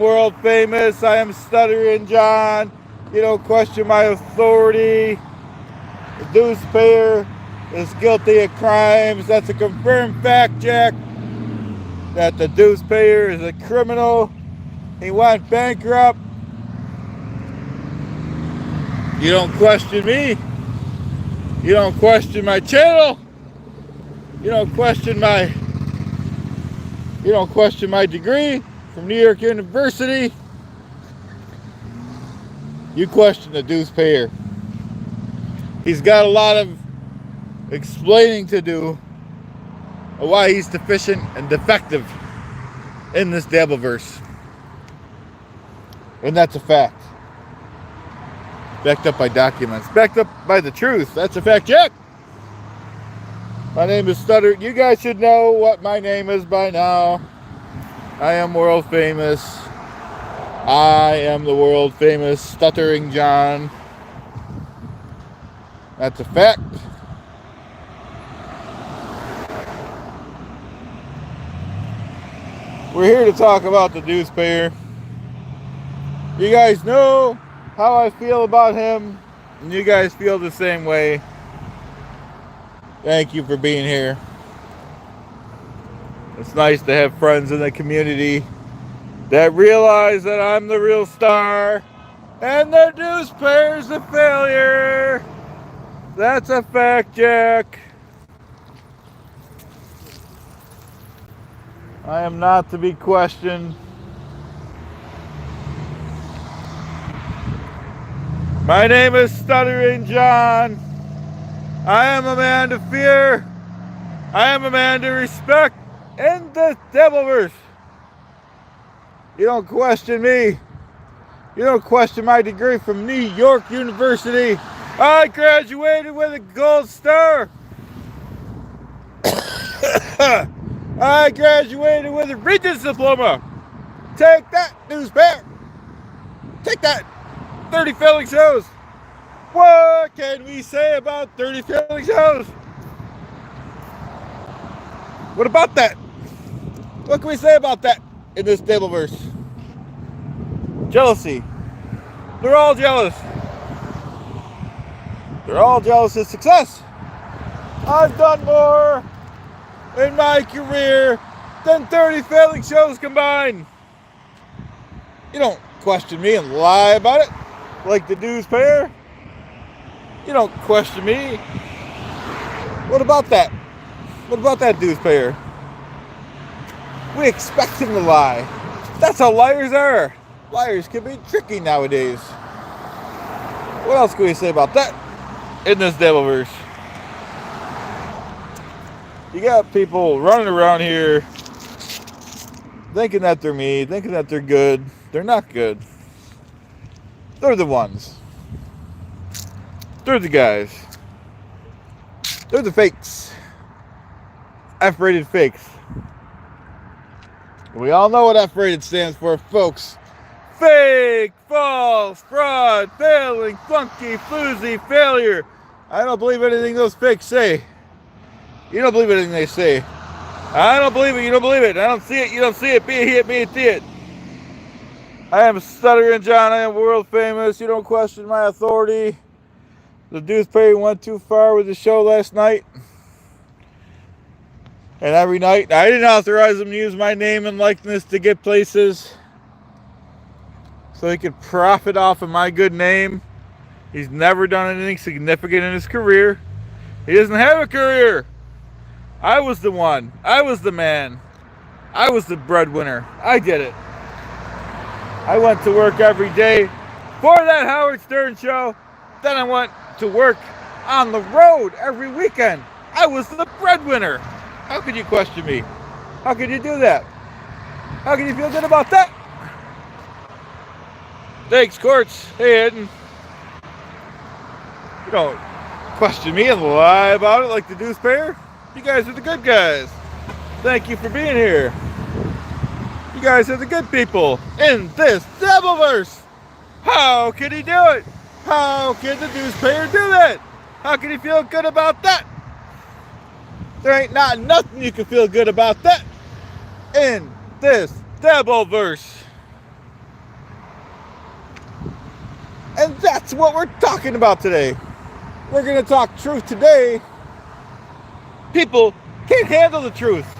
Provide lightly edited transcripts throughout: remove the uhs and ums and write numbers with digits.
World famous. I am Stuttering John. You don't question my authority. The dues payer is guilty of crimes. That's a confirmed fact, Jack. That the dues payer is a criminal. He went bankrupt. You don't question me. You don't question my channel. You don't question my degree from New York University. You question the dues payer. He's got a lot of explaining to do of why he's deficient and defective in this Devilverse. And that's a fact. Backed up by documents. Backed up by the truth. That's a fact, Jack. My name is Stutter. You guys should know what my name is by now. I am world famous. I am the world famous Stuttering John. That's a fact. We're here to talk about the dues payer. You guys know how I feel about him, and you guys feel the same way. Thank you for being here. It's nice to have friends in the community that realize that I'm the real star and the dues payer's a failure. That's a fact, Jack. I am not to be questioned. My name is Stuttering John. I am a man to fear. I am a man to respect in the Devilverse. You don't question me. You don't question my degree from New York University. I graduated with a gold star. I graduated with a Regents diploma. Take that, newspaper. Take that. 30 failing shows. What can we say about 30 failing shows? What about that? What can we say about that in this Devilverse? Jealousy. They're all jealous. They're all jealous of success. I've done more in my career than 30 failing shows combined. You don't question me and lie about it like the dues payer. You don't question me. What about that? What about that dues payer? We expect him to lie. That's how liars are. Liars can be tricky nowadays. What else can we say about that in this Devilverse? You got people running around here thinking that they're me, thinking that they're good. They're not good. They're the ones. They're the guys. They're the fakes. F-rated fakes. We all know what F-rated stands for, folks. Fake, false, fraud, failing, flunky, floozy, failure. I don't believe anything those fakes say. You don't believe anything they say. I don't believe it. You don't believe it. I don't see it. You don't see it. Be it, be it, see it. I am Stuttering John. I am world famous. You don't question my authority. The dues payer went too far with the show last night. And every night, I didn't authorize him to use my name and likeness to get places so he could profit off of my good name. He's never done anything significant in his career. He doesn't have a career. I was the one. I was the man. I was the breadwinner. I did it. I went to work every day for that Howard Stern show. Then I went to work on the road every weekend. I was the breadwinner. How could you question me? How could you do that? How can you feel good about that? Thanks, Courts. Hey, Eden. You don't question me and lie about it like the dues payer. You guys are the good guys. Thank you for being here. You guys are the good people in this Devilverse. How can he do it? How can the dues payer do that? How can he feel good about that? There ain't not nothing you can feel good about that in this Devilverse. That's what we're talking about today. We're going to talk truth today. People can't handle the truth.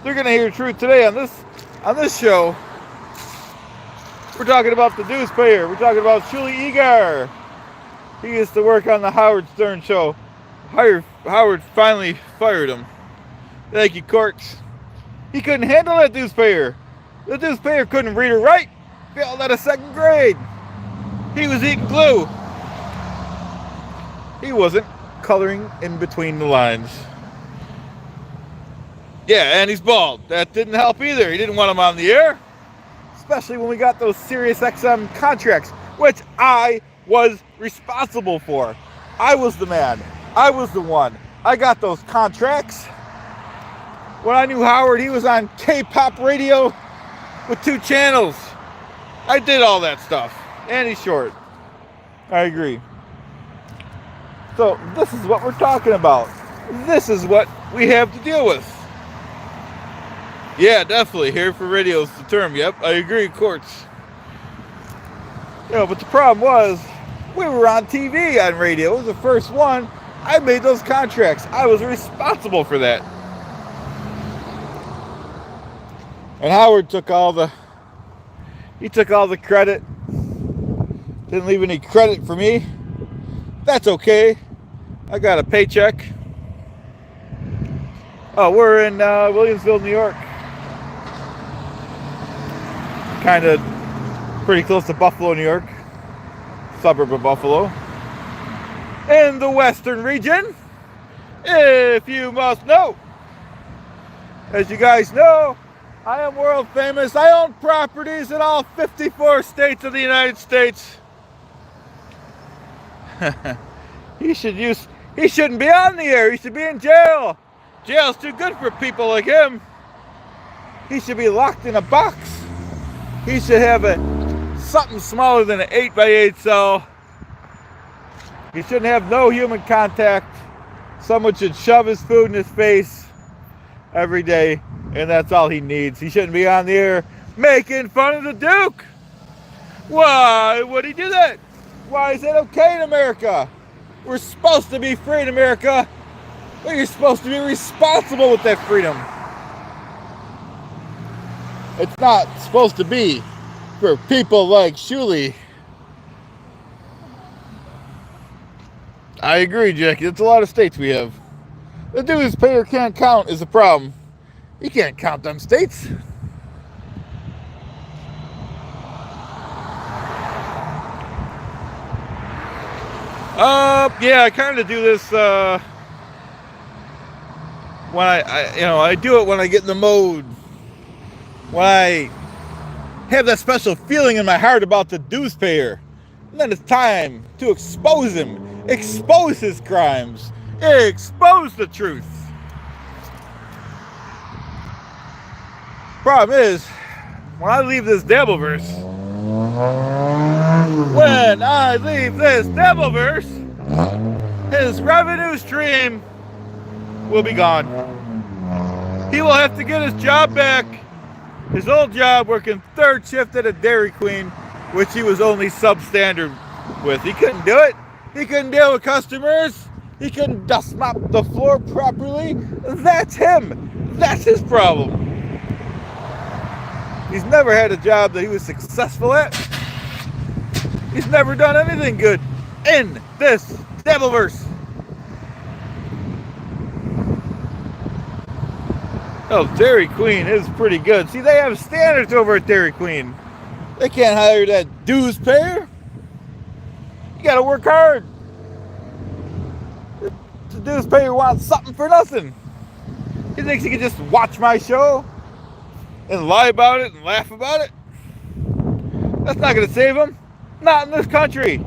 They're going to hear truth today on this show. We're talking about the newspaper. We're talking about Shuli Egar. He used to work on the Howard Stern show. Howard finally fired him. Thank you, Corks. He couldn't handle that newspaper. The newspaper couldn't read or write. Failed out of 2nd grade. He was eating glue. He wasn't coloring in between the lines. Yeah, and he's bald. That didn't help either. He didn't want him on the air. Especially when we got those Sirius XM contracts, which I was responsible for. I was the man. I was the one. I got those contracts. When I knew Howard, he was on K-pop radio with 2 channels. I did all that stuff. And he's short. I agree. So this is what we're talking about. This is what we have to deal with. Yeah, definitely. Here for radio's the term. Yep, I agree, Courts. But the problem was, we were on TV on radio. It was the first one. I made those contracts. I was responsible for that. And Howard took all the credit. Didn't leave any credit for me. That's okay. I got a paycheck. Oh, we're in Williamsville, New York. Kind of pretty close to Buffalo, New York. Suburb of Buffalo. In the western region, if you must know. As you guys know, I am world famous. I own properties in all 54 states of the United States. He shouldn't be on the air. He should be in jail. Jail's too good for people like him. He should be locked in a box. He should have something smaller than an 8x8 cell. He shouldn't have no human contact. Someone should shove his food in his face every day, and that's all he needs. He shouldn't be on the air making fun of the Duke. Why would he do that? Why is that okay in America? We're supposed to be free in America, but you're supposed to be responsible with that freedom. It's not supposed to be for people like Shuli. I agree, Jackie. It's a lot of states we have. The newspaper can't count is a problem. He can't count them states. Yeah, I kind of do this when I do it when I get in the mode. When I have that special feeling in my heart about the newspaper. And then it's time to expose him. Expose his crimes. Expose the truth. Problem is, when I leave this Devilverse, his revenue stream will be gone. He will have to get his job back. His old job working 3rd shift at a Dairy Queen, which he was only substandard with. He couldn't do it. He couldn't deal with customers. He couldn't dust mop the floor properly. That's him. That's his problem. He's never had a job that he was successful at. He's never done anything good in this Devilverse. Oh, Dairy Queen is pretty good. See, they have standards over at Dairy Queen. They can't hire that dues payer. You gotta work hard. The dues payer wants something for nothing. He thinks he can just watch my show and lie about it and laugh about it. That's not gonna save him. Not in this country.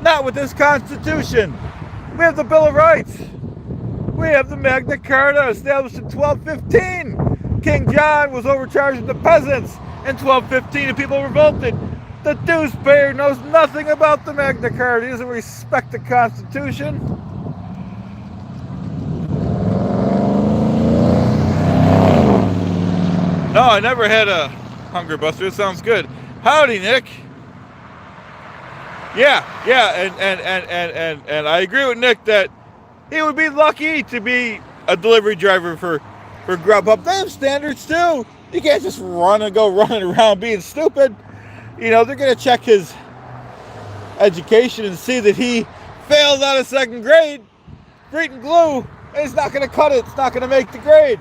Not with this Constitution. We have the Bill of Rights. We have the Magna Carta established in 1215. King John was overcharging the peasants in 1215 and people revolted. The dues payer knows nothing about the Magna Carta. He doesn't respect the Constitution. No, I never had a Hunger Buster. It sounds good. Howdy, Nick. Yeah, and I agree with Nick that he would be lucky to be a delivery driver for Grubhub. They have standards too. You can't just go running around being stupid. You know, they're gonna check his education and see that he failed out of second grade, reading glue, and he's not gonna cut it. It's not gonna make the grade.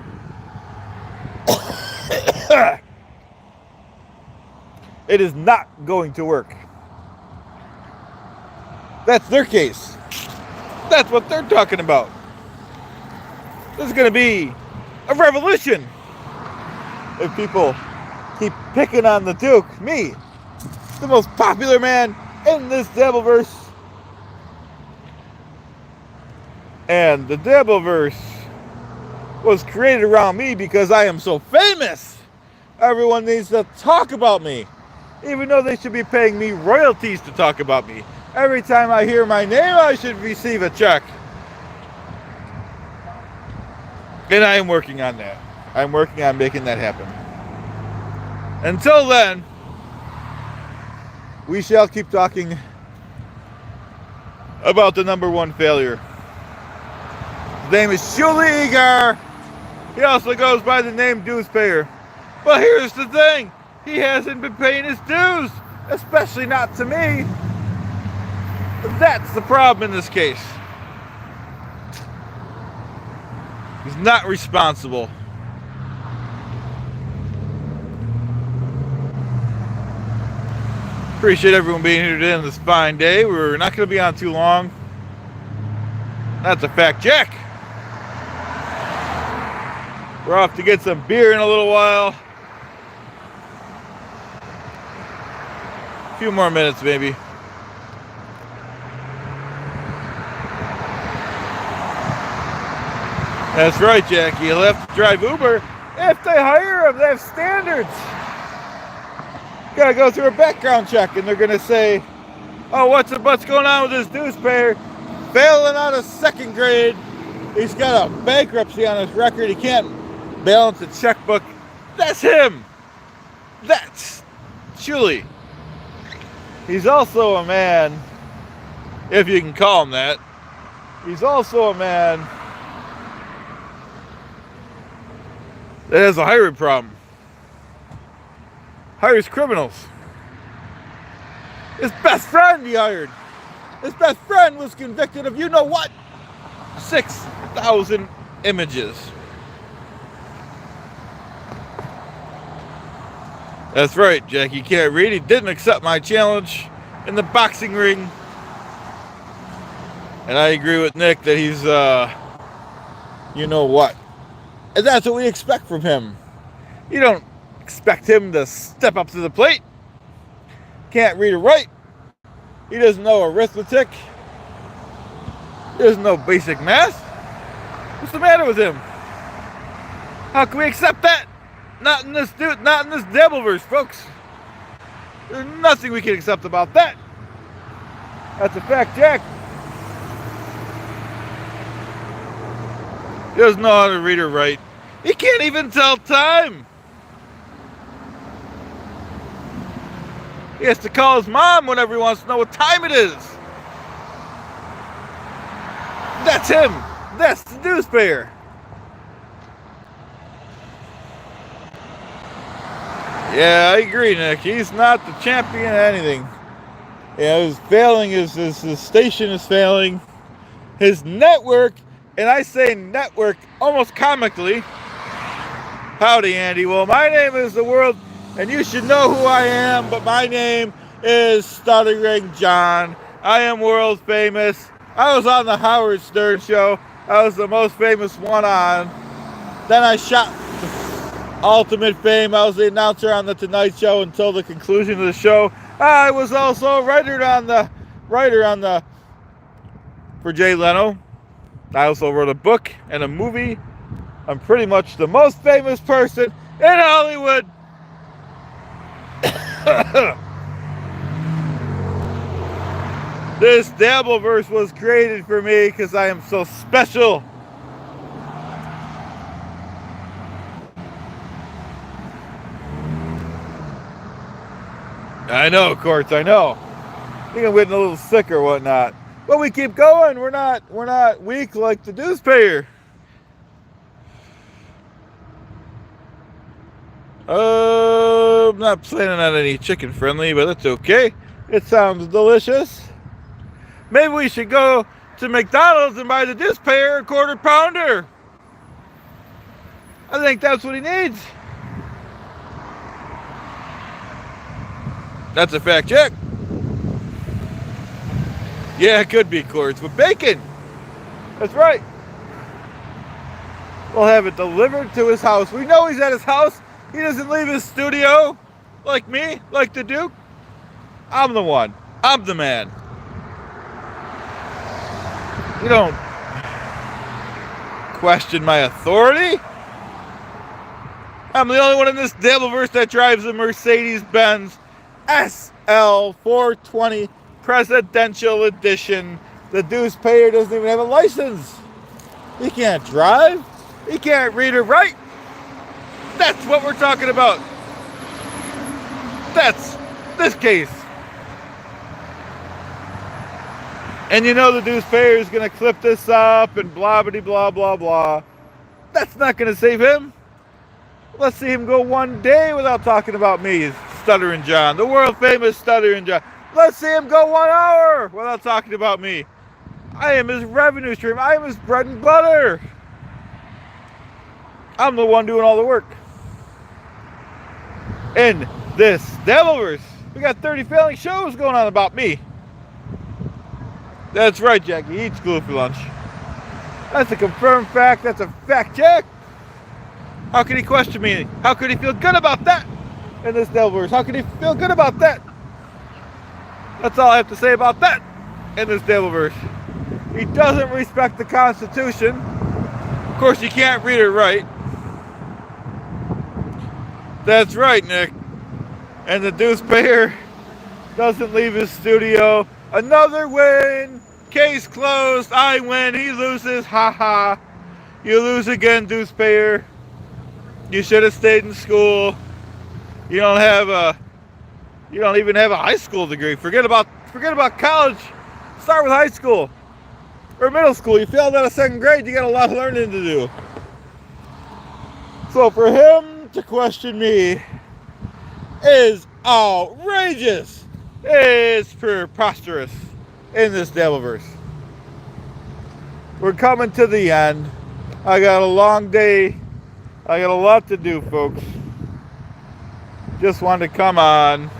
It is not going to work. That's their case. That's what they're talking about. This is going to be a revolution if people keep picking on the Duke. Me, the most popular man in this Dabbleverse. And the Dabbleverse was created around me because I am so famous. Everyone needs to talk about me, even though they should be paying me royalties to talk about me. Every time I hear my name, I should receive a check. And I am working on that. I'm working on making that happen. Until then, we shall keep talking about the number one failure. His name is Shuli Egar. He also goes by the name Dues Payer. But here's the thing. He hasn't been paying his dues, especially not to me. That's the problem in this case. He's not responsible. Appreciate everyone being here today on this fine day. We're not going to be on too long. That's a fact check. We're off to get some beer in a little while. A few more minutes, maybe. That's right, Jackie. You'll have to drive Uber. If they hire them, they have standards. You gotta go through a background check, and they're gonna say, "Oh, what's going on with this dues payer? Failing out of second grade. He's got a bankruptcy on his record. He can't balance a checkbook." That's him. That's Shuli. He's also a man, if you can call him that. He's also a man that has a hiring problem. Hires criminals. His best friend he hired. His best friend was convicted of, you know what? 6,000 images. That's right, Jackie can't read. He didn't accept my challenge in the boxing ring. And I agree with Nick that he's, you know what? And that's what we expect from him. You don't expect him to step up to the plate. Can't read or write. He doesn't know arithmetic. He doesn't know basic math. What's the matter with him? How can we accept that? Not in this Dabbleverse, folks. There's nothing we can accept about that. That's a fact, Jack. He doesn't know how to read or write. He can't even tell time. He has to call his mom whenever he wants to know what time it is. That's him. That's the dues payer. Yeah, I agree, Nick. He's not the champion of anything. Yeah, his failing is his station is failing. His network, and I say network almost comically. Howdy, Andy. Well, my name is the world, and you should know who I am, but my name is Stuttering John. I am world famous. I was on the Howard Stern show. I was the most famous one on. Then I shot ultimate fame. I was the announcer on the Tonight Show until the conclusion of the show. I was also a writer for Jay Leno. I also wrote a book and a movie. I'm pretty much the most famous person in Hollywood. This Dabbleverse was created for me because I am so special. I know, Courts, I know. think I'm getting a little sick or whatnot. But we keep going. We're not weak like the dues payer. I'm not planning on any chicken friendly, but that's okay. It sounds delicious. Maybe we should go to McDonald's and buy the dues payer a quarter pounder. I think that's what he needs. That's a fact check. Yeah, it could be quarters with bacon. That's right. We'll have it delivered to his house. We know he's at his house. He doesn't leave his studio like me, like the Duke. I'm the one. I'm the man. You don't question my authority. I'm the only one in this Devilverse that drives a Mercedes-Benz SL420 Presidential Edition. The dues payer doesn't even have a license. He can't drive. He can't read or write. That's what we're talking about. That's this case. And you know the dues payer is going to clip this up and blah, blah, blah, blah, blah. That's not going to save him. Let's see him go one day without talking about me, Stuttering John, the world famous Stuttering John. Let's see him go 1 hour without talking about me. I am his revenue stream. I am his bread and butter. I'm the one doing all the work. In this Devilverse, we got 30 failing shows going on about me. That's right, Jackie. Eat school for lunch. That's a confirmed fact. That's a fact check. How could he question me? How could he feel good about that in this Devilverse? How could he feel good about that? That's all I have to say about that in this Devilverse. He doesn't respect the Constitution. Of course, you can't read or write. That's right, Nick. And the dues payer doesn't leave his studio. Another win. Case closed. I win. He loses. Ha ha. You lose again, dues payer. You should have stayed in school. You don't even have a high school degree. Forget about college. Start with high school or middle school. You failed out of 2nd grade. You got a lot of learning to do. So for him to question me is outrageous. It's preposterous in this Devilverse. We're coming to the end. I got a long day. I got a lot to do, folks. Just wanted to come on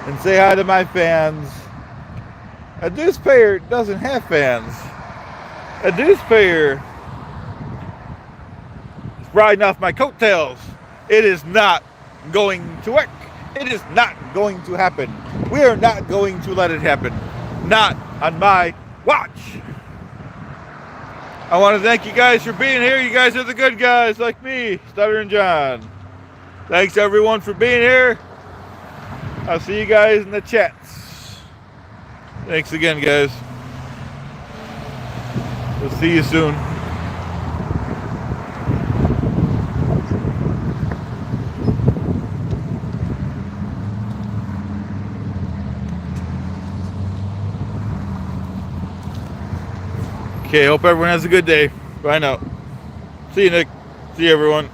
and say hi to my fans. A dues payer doesn't have fans. A dues payer is riding off my coattails. It is not going to work. It is not going to happen. We are not going to let it happen. Not on my watch. I want to thank you guys for being here. You guys are the good guys like me, Stuttering John. Thanks everyone for being here. I'll see you guys in the chats. Thanks again, guys. We'll see you soon. Okay, hope everyone has a good day. Bye now. See you, Nick. See you, everyone.